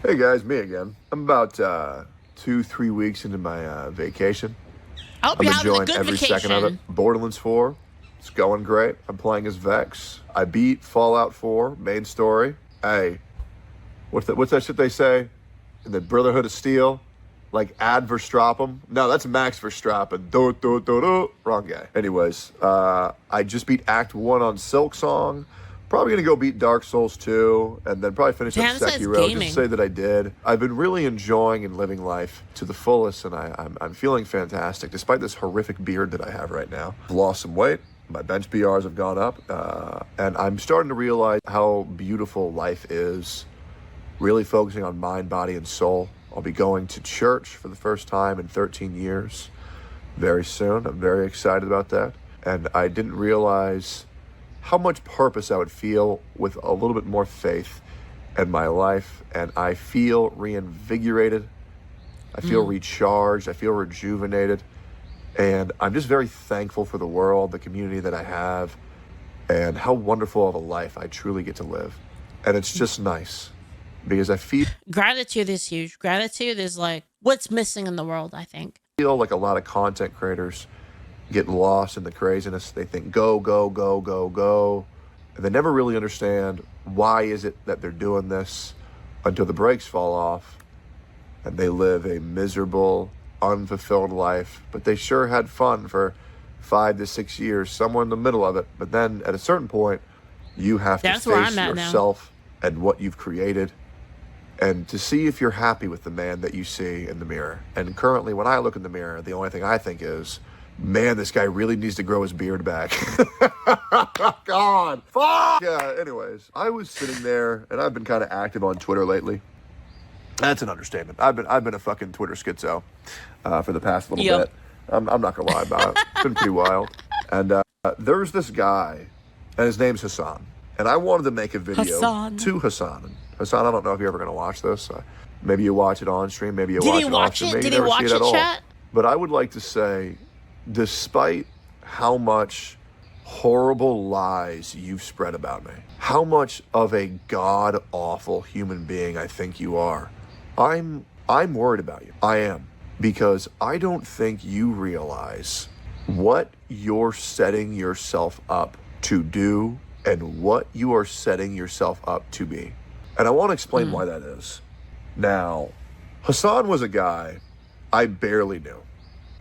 Hey guys, me again. I'm about 2-3 weeks into my vacation. I hope I'm you're having a enjoying good every vacation. second of it. Borderlands 4, it's going great. I'm playing as Vex. I beat Fallout 4, main story. Hey, what's that shit they say in the Brotherhood of Steel? Like ad Verstappen? No, that's Max Verstappen. Wrong guy. Anyways, I just beat Act 1 on Silksong. Probably gonna go beat Dark Souls 2 and then probably finish up Dan says Sekiro. gaming. Just to say that I did. I've been really enjoying and living life to the fullest, and I'm feeling fantastic despite this horrific beard that I have right now. I've lost some weight. My bench BRs have gone up, and I'm starting to realize how beautiful life is. Really focusing on mind, body, and soul. I'll be going to church for the first time in 13 years very soon. I'm very excited about that. And I didn't realize how much purpose I would feel with a little bit more faith in my life. And I feel reinvigorated. I feel recharged. I feel rejuvenated. And I'm just very thankful for the world, the community that I have, and how wonderful of a life I truly get to live. And it's just nice because I feel Gratitude is huge. Gratitude is like what's missing in the world, I think. like a lot of content creators get lost in the craziness. They think go, go, go, go, go. And they never really understand why is it that they're doing this until the brakes fall off and they live a miserable, unfulfilled life. But they sure had fun for 5 to 6 years, somewhere in the middle of it. But then at a certain point, you have to That's where face I'm at now. yourself and what you've created and to see if you're happy with the man that you see in the mirror. And currently, when I look in the mirror, the only thing I think is, man, this guy really needs to grow his beard back. God, fuck! Yeah, anyways, I was sitting there, and I've been kind of active on Twitter lately. That's an understatement. I've been a fucking Twitter schizo for the past little Yep. bit. I'm not gonna lie about it. It's been pretty wild. And there's this guy, and his name's Hasan. And I wanted to make a video Hasan. to Hasan. And Hasan, I don't know if you're ever gonna watch this. Maybe you watch it on stream. Maybe you Did watch he it watch off stream. it? Maybe Did you he never see watch it it, at all. chat? But I would like to say, despite how much horrible lies you've spread about me, how much of a god-awful human being I think you are, I'm worried about you. I am. Because I don't think you realize what you're setting yourself up to do and what you are setting yourself up to be. And I want to explain why that is. Now, Hasan was a guy I barely knew.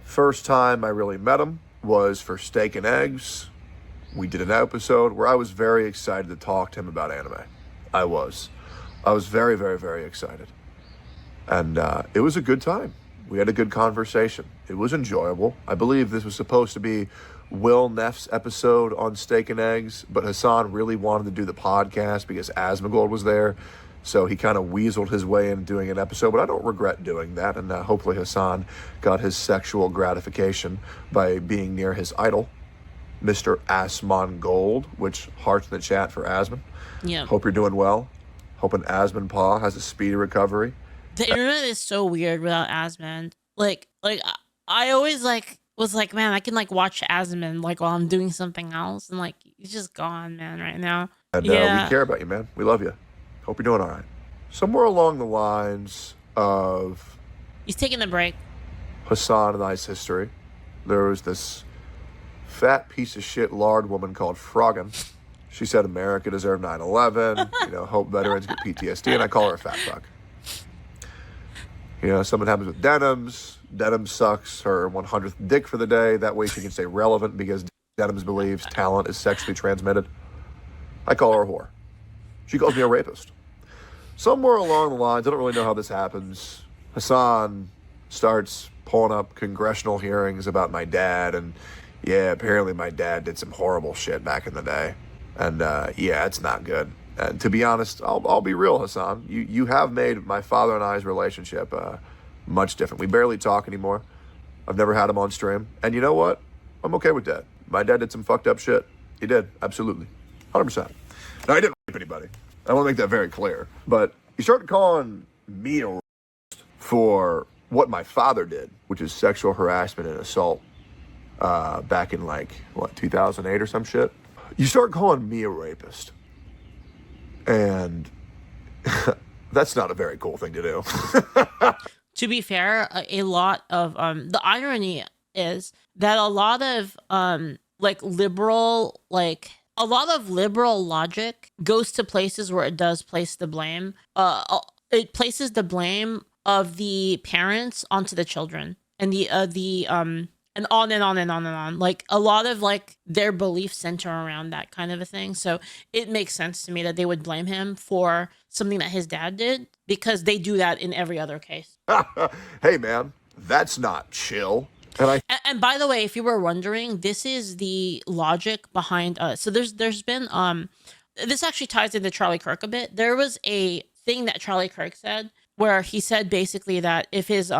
First time I really met him was for Steak and Eggs. We did an episode where I was very excited to talk to him about anime. I was very, very, very excited. And it was a good time. We had a good conversation. It was enjoyable. I believe this was supposed to be Will Neff's episode on Steak and Eggs, but Hasan really wanted to do the podcast because Asmongold was there. So he kind of weaseled his way into doing an episode, but I don't regret doing that. And hopefully Hasan got his sexual gratification by being near his idol, Mr. Asmongold, which hearts in the chat for Asmon. Yeah. Hope you're doing well. Hoping Asmon Pa has a speedy recovery. The internet is so weird without Asmon. Like I always was like, man, I can watch Asmon while I'm doing something else, and he's just gone, man, right now. And we care about you, man. We love you. Hope you're doing all right. Somewhere along the lines of He's taking a break. Hasan and I's history, there was this fat piece of shit lard woman called Froggen. She said America deserved 9/11. Hope veterans get PTSD, and I call her a fat fuck. Something happens with Denims. Denim sucks her 100th dick for the day. That way she can stay relevant because Denims believes talent is sexually transmitted. I call her a whore. She calls me a rapist. Somewhere along the lines, I don't really know how this happens, Hasan starts pulling up congressional hearings about my dad. And yeah, apparently my dad did some horrible shit back in the day. And yeah, it's not good. And to be honest, I'll be real, Hasan. You have made my father and I's relationship much different. We barely talk anymore. I've never had him on stream. And you know what? I'm okay with that. My dad did some fucked up shit. He did, absolutely. 100%. Now, I didn't rape anybody. I want to make that very clear. But he started calling me a racist for what my father did, which is sexual harassment and assault back in 2008 or some shit. You start calling me a rapist. And That's not a very cool thing to do. To be fair, a lot of the irony is that a lot of a lot of liberal logic goes to places where it does place the blame. It places the blame of the parents onto the children, and and on and on and on and on. Like a lot of like their beliefs center around that kind of a thing. So it makes sense to me that they would blame him for something that his dad did, because they do that in every other case. Hey man, that's not chill. And by the way, if you were wondering, this is the logic behind so there's been this actually ties into Charlie Kirk a bit. There was a thing that Charlie Kirk said where he said basically that if his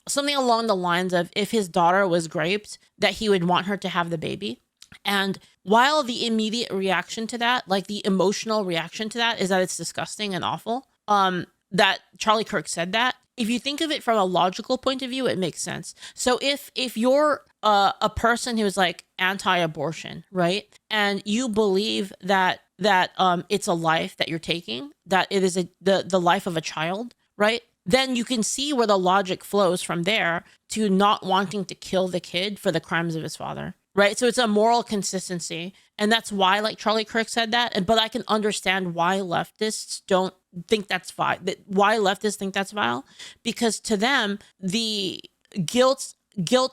something along the lines of if his daughter was raped, that he would want her to have the baby. And while the immediate reaction to that, like the emotional reaction to that, is that it's disgusting and awful, that Charlie Kirk said that, if you think of it from a logical point of view, it makes sense. So if you're a person who is like anti-abortion, right, and you believe that it's a life that you're taking, that it is the life of a child, right, then you can see where the logic flows from there to not wanting to kill the kid for the crimes of his father, right? So it's a moral consistency, and that's why, like Charlie Kirk said that. But I can understand why leftists don't think that's vile. Why leftists think that's vile, because to them the guilt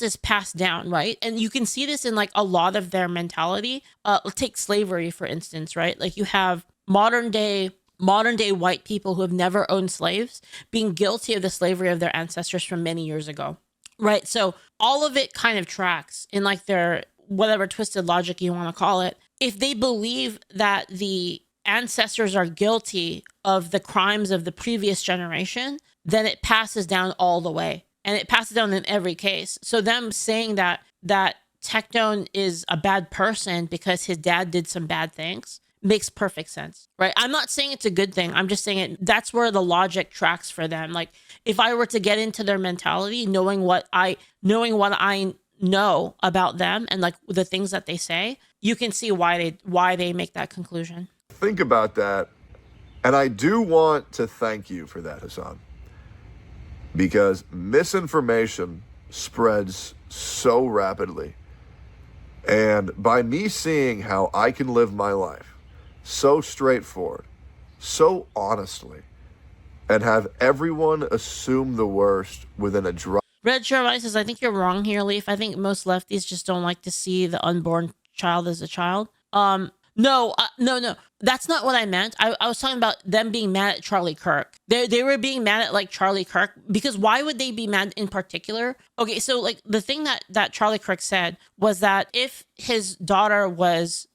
is passed down, right? And you can see this in like a lot of their mentality. Take slavery for instance, right? Like you have modern day white people who have never owned slaves being guilty of the slavery of their ancestors from many years ago, right? So all of it kind of tracks in like their whatever twisted logic you want to call it. If they believe that the ancestors are guilty of the crimes of the previous generation, then it passes down all the way, and it passes down in every case. So them saying that Tectone is a bad person because his dad did some bad things makes perfect sense, right? I'm not saying it's a good thing. I'm just saying that's where the logic tracks for them. Like if I were to get into their mentality, knowing what I know about them and like the things that they say, you can see why they make that conclusion. Think about that. And I do want to thank you for that, Hasan, because misinformation spreads so rapidly. And by me seeing how I can live my life so straightforward, so honestly, and have everyone assume the worst within a drop. Red Charlie says, I think you're wrong here, Leaf. I think most lefties just don't like to see the unborn child as a child. No. That's not what I meant. I was talking about them being mad at Charlie Kirk. They were being mad at like Charlie Kirk, because why would they be mad in particular? Okay, so like the thing that Charlie Kirk said was that if his daughter was,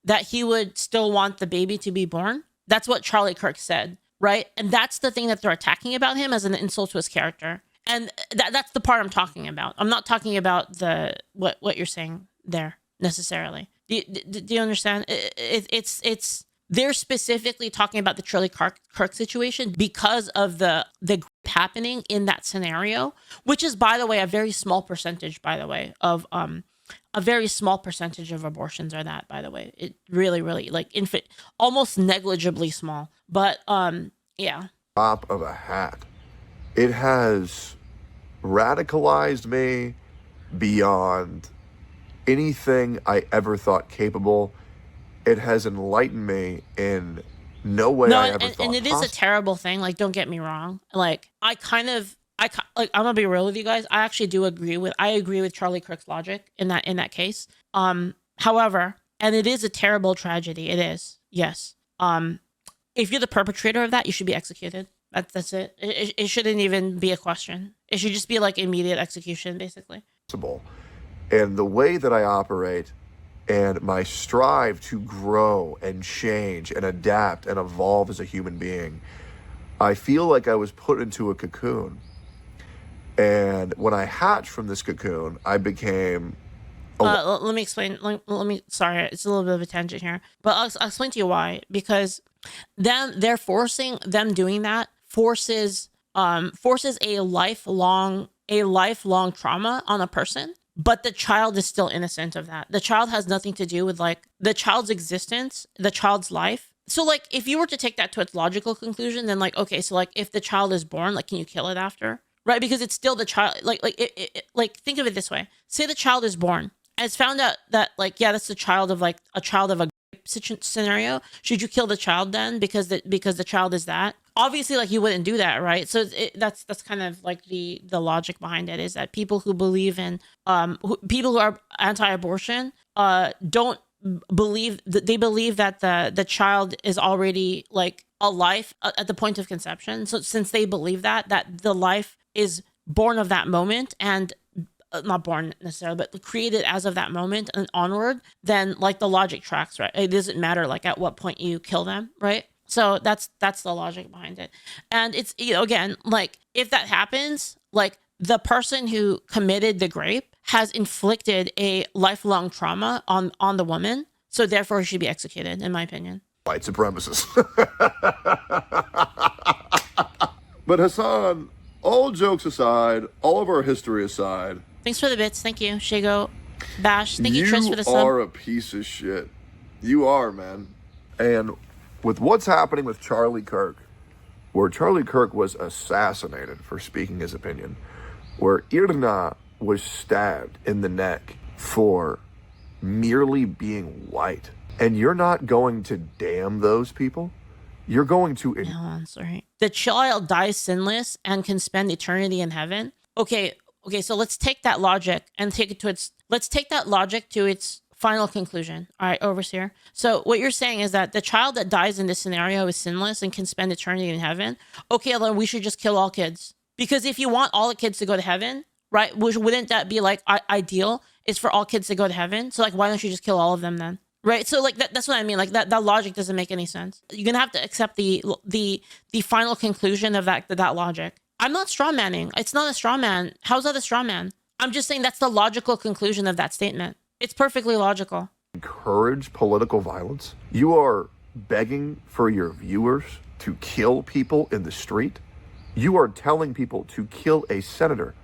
that he would still want the baby to be born. That's what Charlie Kirk said, right? And that's the thing that they're attacking about him as an insult to his character. And that's the part I'm talking about. I'm not talking about what you're saying there necessarily. Do you understand? It's they're specifically talking about the Charlie Kirk situation because of the happening in that scenario, which is, by the way, a very small percentage, by the way, of a very small percentage of abortions are that, by the way. It really, really like almost negligibly small. But yeah. Top of a hat. It has radicalized me beyond anything I ever thought capable. It has enlightened me in no way I ever thought. And it is a terrible thing. Like, don't get me wrong. Like, I'm gonna be real with you guys. I actually do agree with Charlie Kirk's logic in that case. However, and it is a terrible tragedy. It is, yes. If you're the perpetrator of that, you should be executed. That's it. It shouldn't even be a question. It should just be like immediate execution, basically. And the way that I operate and my strive to grow and change and adapt and evolve as a human being, I feel like I was put into a cocoon. And when I hatched from this cocoon, I became... let me explain. Sorry, it's a little bit of a tangent here. But I'll explain to you why. Because they're forcing them doing that forces a lifelong trauma on a person. But the child is still innocent of that. The child has nothing to do with like the child's existence, the child's life So like if you were to take that to its logical conclusion, then like, okay, so like if the child is born, like, can you kill it after? Right? Because it's still the child. Like think of it this way. Say the child is born and it's found out that like, yeah, that's the child of like a child of a scenario. Should you kill the child then because the child is that? Obviously, like you wouldn't do that, right? So that's kind of like the logic behind it is that people who believe in people who are anti-abortion don't believe that they believe that the child is already like a life at the point of conception. So since they believe that the life is born of that moment and not born necessarily, but created as of that moment and onward, then like the logic tracks, right? It doesn't matter like at what point you kill them, right? So that's the logic behind it. And it's, you know, again, like if that happens, like the person who committed the rape has inflicted a lifelong trauma on the woman. So therefore he should be executed, in my opinion. White supremacists. But Hasan, all jokes aside, all of our history aside. Thanks for the bits. Thank you, Shago. Bash. Thank you, Tris, for the sub. You are a piece of shit. You are, man. And with what's happening with Charlie Kirk, where Charlie Kirk was assassinated for speaking his opinion, where Irna was stabbed in the neck for merely being white, and you're not going to damn those people? You're going to... No, I'm sorry. The child dies sinless and can spend eternity in heaven. Okay, so let's take that logic and take it to its... Let's take that logic to its final conclusion. All right, overseer. So what you're saying is that the child that dies in this scenario is sinless and can spend eternity in heaven. Okay, then we should just kill all kids. Because if you want all the kids to go to heaven, right, wouldn't that be like ideal? Is for all kids to go to heaven? So like, why don't you just kill all of them then? Right? So like that's what I mean. Like that logic doesn't make any sense. You're gonna have to accept the final conclusion of that logic. I'm not straw manning. It's not a straw man. How's that a straw man? I'm just saying that's the logical conclusion of that statement. It's perfectly logical. Encourage political violence? You are begging for your viewers to kill people in the street? You are telling people to kill a senator.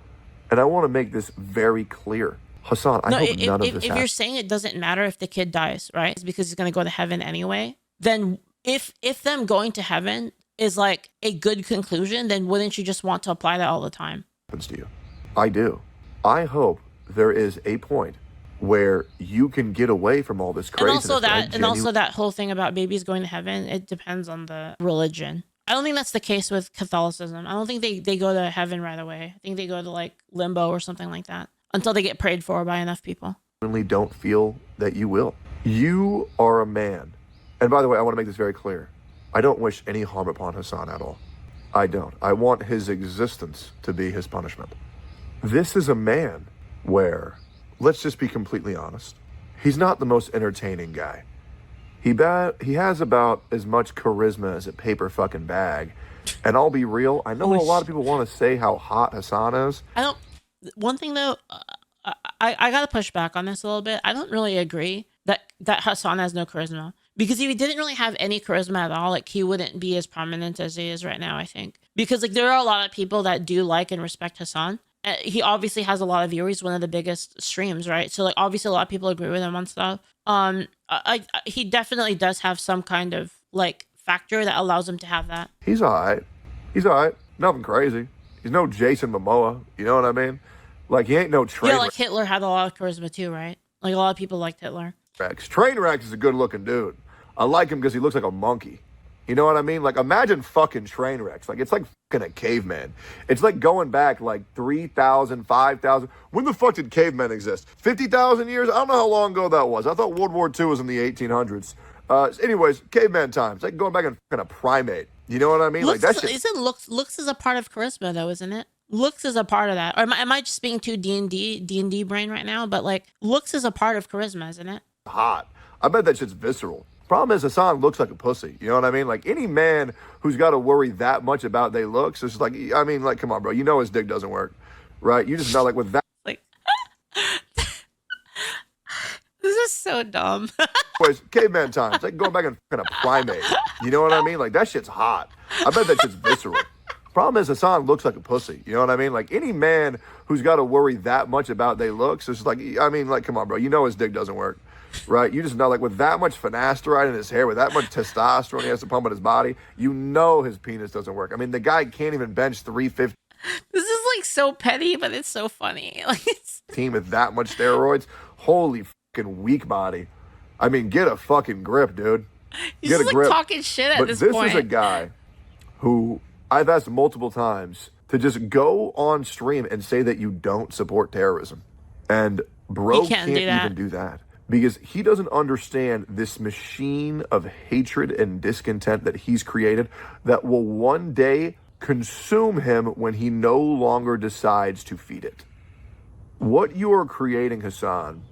And I want to make this very clear. Hasan, I hope none of this happens. If you're saying it doesn't matter if the kid dies, right? It's because he's going to go to heaven anyway. Then if them going to heaven is like a good conclusion, then wouldn't you just want to apply that all the time? Happens to you. I do. I hope there is a point where you can get away from all this craziness. And also that whole thing about babies going to heaven, it depends on the religion. I don't think that's the case with Catholicism. I don't think they go to heaven right away. I think they go to like limbo or something like that until they get prayed for by enough people. I really don't feel that you will. You are a man. And by the way, I want to make this very clear. I don't wish any harm upon Hasan at all. I don't. I want his existence to be his punishment. This is a man where, let's just be completely honest, he's not the most entertaining guy. He has about as much charisma as a paper fucking bag. And I'll be real, I know a lot of people want to say how hot Hasan is. One thing though, I gotta push back on this a little bit. I don't really agree that Hasan has no charisma. Because if he didn't really have any charisma at all, like he wouldn't be as prominent as he is right now, I think. Because like there are a lot of people that do like and respect Hasan. He obviously has a lot of viewers, one of the biggest streams, right? So like obviously a lot of people agree with him on stuff. He definitely does have some kind of like factor that allows him to have that. He's all right. Nothing crazy. He's no Jason Momoa. You know what I mean? Like he ain't no train. Yeah, like Hitler had a lot of charisma too, right? Like a lot of people liked Hitler. Trainwreck is a good looking dude. I like him because he looks like a monkey. You know what I mean? Like, imagine fucking Trainwrecks. Like, it's like fucking a caveman. It's like going back like 3,000, 5,000. When the fuck did cavemen exist? 50,000 years? I don't know how long ago that was. I thought World War II was in the 1800s. Anyways, caveman times. Like going back and fucking a primate. You know what I mean? Looks, like that shit. Isn't looks is a part of charisma though, isn't it? Looks is a part of that. Or am I just being too D&D brain right now? But like, looks is a part of charisma, isn't it? Hot. I bet that shit's visceral. Problem is, Hasan looks like a pussy. You know what I mean? Like, any man who's got to worry that much about their looks, it's just like, I mean, like, come on, bro. You know his dick doesn't work, right? You just know, like, with that. Like, this is so dumb. Anyways, caveman times. Like, going back and fucking a primate. You know what I mean? Like, that shit's hot. I bet that shit's visceral. Problem is, Hasan looks like a pussy. You know what I mean? Like, any man who's got to worry that much about their looks, it's just like, I mean, like, come on, bro. You know his dick doesn't work, right? You just know, like, with that much finasteride in his hair, with that much testosterone he has to pump in his body, you know his penis doesn't work. I mean, the guy can't even bench 315 This is like so petty, but it's so funny. Like it's with that much steroids. Holy fucking weak body. I mean, get a fucking grip, dude. he's Get just a grip. like talking shit at But this this point. is a guy who I've asked multiple times to just go on stream and say that you don't support terrorism. And bro He can't can't do that. even do that because he doesn't understand this machine of hatred and discontent that he's created that will one day consume him when he no longer decides to feed it. What you are creating, Hasan,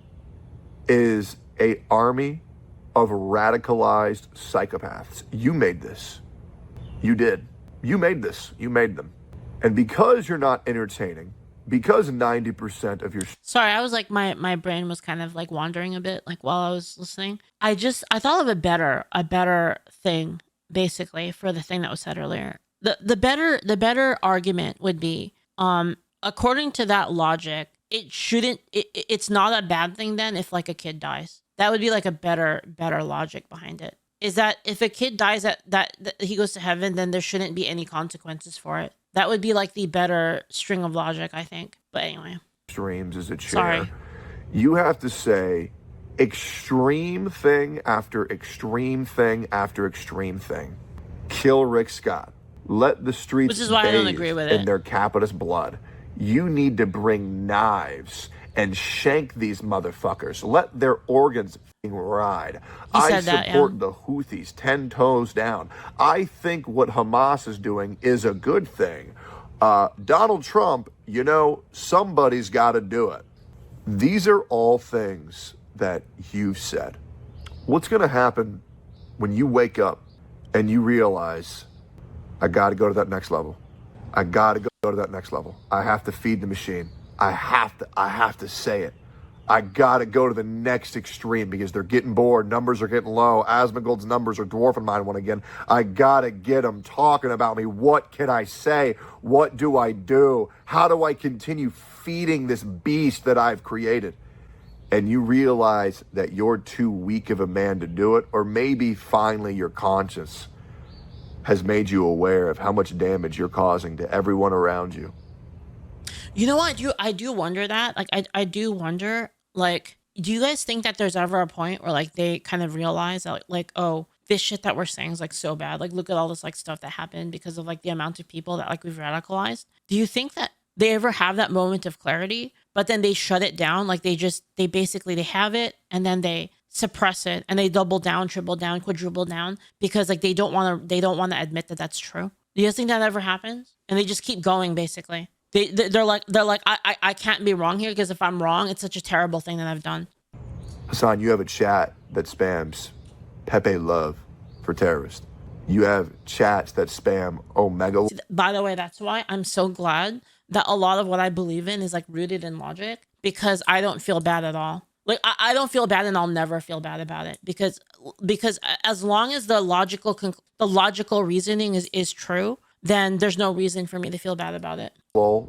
is an army of radicalized psychopaths. You made this. You did. You made this. You made them. And because you're not entertaining, because 90% of your Sorry, I was like my brain was kind of like wandering a bit like while I was listening. I thought of a better thing basically for the thing that was said earlier. The better argument would be according to that logic, it's not a bad thing then if like a kid dies. That would be like a better logic behind it. Is that if a kid dies that he goes to heaven, then there shouldn't be any consequences for it. That would be like the better string of logic, I think. But anyway. extremes as a chair, Sorry. you have to say extreme thing after extreme thing after extreme thing. Kill Rick Scott. Let the streets Which is why I don't bathe agree with in it. their capitalist blood. You need to bring knives and shank these motherfuckers. Let their organs ride. I said that, support yeah. the Houthis 10 toes down. I think what Hamas is doing is a good thing. Donald Trump, you know, somebody's got to do it. These are all things that you've said. What's going to happen when you wake up and you realize, I got to go to that next level. I got to go to that next level. I have to feed the machine. I have to say it. I got to go to the next extreme because they're getting bored. Numbers are getting low. Asmongold's numbers are dwarfing mine one again. I got to get them talking about me. What can I say? What do I do? How do I continue feeding this beast that I've created? And you realize that you're too weak of a man to do it, or maybe finally your conscience has made you aware of how much damage you're causing to everyone around you. You know what? I do wonder that. Like I do wonder, like, do you guys think that there's ever a point where like they kind of realize that like, oh, this shit that we're saying is like so bad. Like look at all this like stuff that happened because of like the amount of people that like we've radicalized. Do you think that they ever have that moment of clarity, but then they shut it down? Like they basically they have it and then they suppress it and they double down, triple down, quadruple down because like they don't want to admit that that's true. Do you guys think that ever happens? And they just keep going basically. They're like I can't be wrong here because if I'm wrong, it's such a terrible thing that I've done. Hasan, you have a chat that spams Pepe love for terrorists. You have chats that spam Omega. By the way, that's why I'm so glad that a lot of what I believe in is like rooted in logic because I don't feel bad at all. Like I don't feel bad and I'll never feel bad about it because as long as the logical reasoning is true, then there's no reason for me to feel bad about it.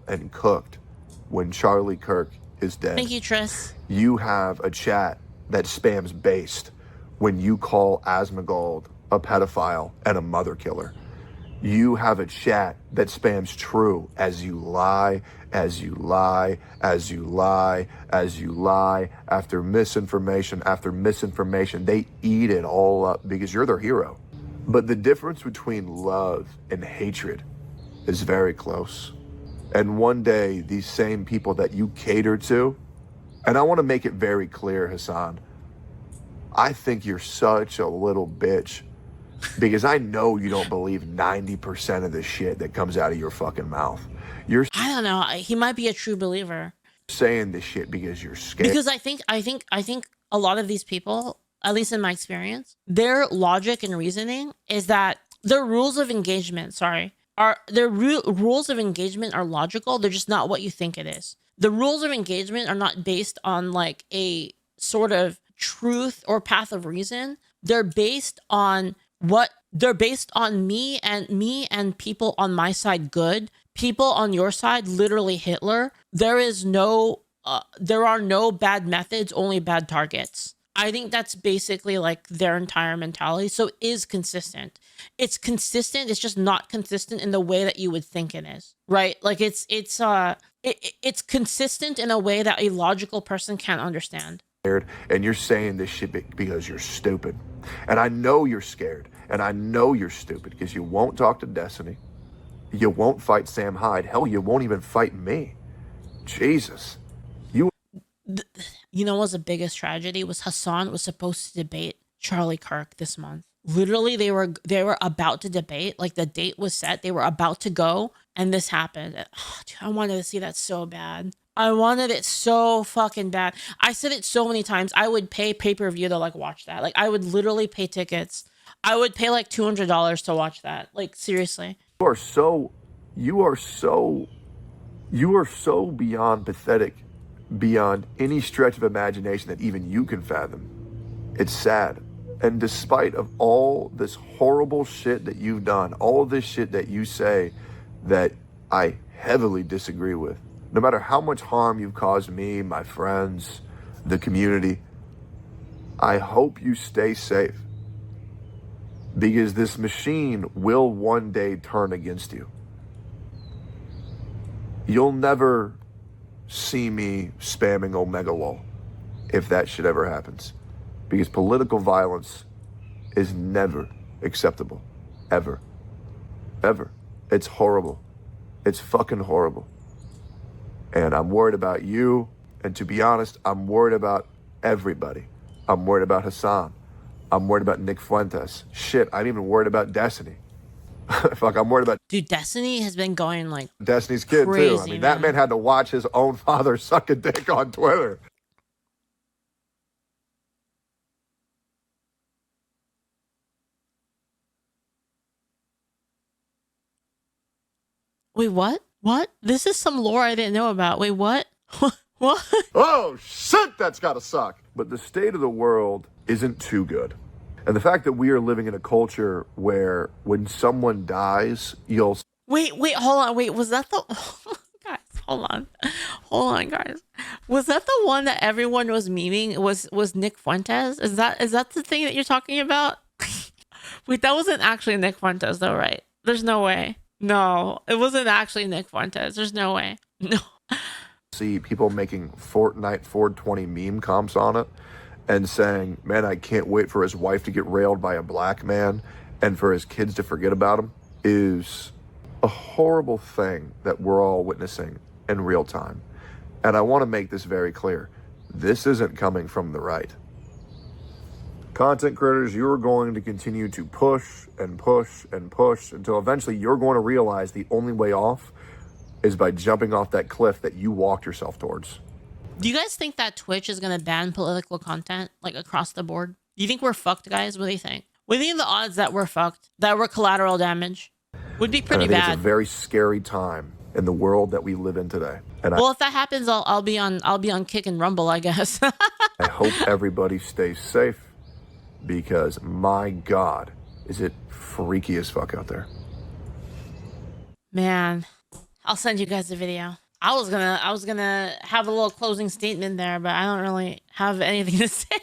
And cooked when Charlie Kirk is dead. Thank you, Tris. You have a chat that spams based when you call Asmongold a pedophile and a mother killer. You have a chat that spams true as you lie, as you lie, as you lie, as you lie, after misinformation after misinformation. They eat it all up because you're their hero. But the difference between love and hatred is very close. And one day, these same people that you cater to, and I want to make it very clear, Hasan, I think you're such a little bitch because I know you don't believe 90% of the shit that comes out of your fucking mouth. You're I don't know. He might be a true believer. saying this shit because you're scared. Because I think a lot of these people, at least in my experience, their logic and reasoning is that their rules of engagement, rules of engagement are logical. They're just not what you think it is. The rules of engagement are not based on like a sort of truth or path of reason. They're based on me and people on my side good, people on your side literally Hitler. There are no bad methods, only bad targets. I think that's basically like their entire mentality. So it is consistent. It's consistent. It's just not consistent in the way that you would think it is, right? Like it's consistent in a way that a logical person can't understand. And you're saying this shit because you're stupid. And I know you're scared. And I know you're stupid because you won't talk to Destiny. You won't fight Sam Hyde. Hell, you won't even fight me. Jesus. You know what's the biggest tragedy was Hasan was supposed to debate Charlie Kirk this month. Literally, they were about to debate. Like the date was set. They were about to go, and this happened. Oh, dude, I wanted to see that so bad. I wanted it so fucking bad. I said it so many times. I would pay pay-per-view to like watch that. Like I would literally pay tickets. I would pay like $200 to watch that. Like seriously. You are so beyond pathetic, beyond any stretch of imagination that even you can fathom. It's sad. And despite of all this horrible shit that you've done, all of this shit that you say that I heavily disagree with, no matter how much harm you've caused me, my friends, the community, I hope you stay safe. Because this machine will one day turn against you. You'll never see me spamming Omega Lol if that shit ever happens. Because political violence is never acceptable. Ever. Ever. It's horrible. It's fucking horrible. And I'm worried about you. And to be honest, I'm worried about everybody. I'm worried about Hasan. I'm worried about Nick Fuentes. Shit, I ain't even worried about Destiny. Fuck, I'm worried about... Dude, Destiny has been going like Destiny's kid, crazy, too. I mean, that man had to watch his own father suck a dick on Twitter. Wait, what? What? This is some lore I didn't know about. Wait, what? What? Oh, shit, that's gotta suck. But the state of the world isn't too good. And the fact that we are living in a culture where when someone dies, you'll... Wait, hold on. Wait, was that the... guys, hold on, guys. Was that the one that everyone was memeing? Was Nick Fuentes? Is that the thing that you're talking about? Wait, that wasn't actually Nick Fuentes though, right? There's no way. No, it wasn't actually Nick Fuentes. There's no way. No. See people making Fortnite 420 meme comps on it and saying, man, I can't wait for his wife to get railed by a black man and for his kids to forget about him, is a horrible thing that we're all witnessing in real time. And I want to make this very clear. This isn't coming from the right. Content creators, you're going to continue to push and push and push until eventually you're going to realize the only way off is by jumping off that cliff that you walked yourself towards. Do you guys think that Twitch is going to ban political content like across the board? Do you think we're fucked, guys? What do you think? What do you think the odds that we're fucked, that we're collateral damage? Would be pretty bad. It's a very scary time in the world that we live in today. And well, if that happens, I'll be on Kick and Rumble, I guess. I hope everybody stays safe because my God, is it freaky as fuck out there. Man, I'll send you guys the video. I was gonna have a little closing statement there, but I don't really have anything to say.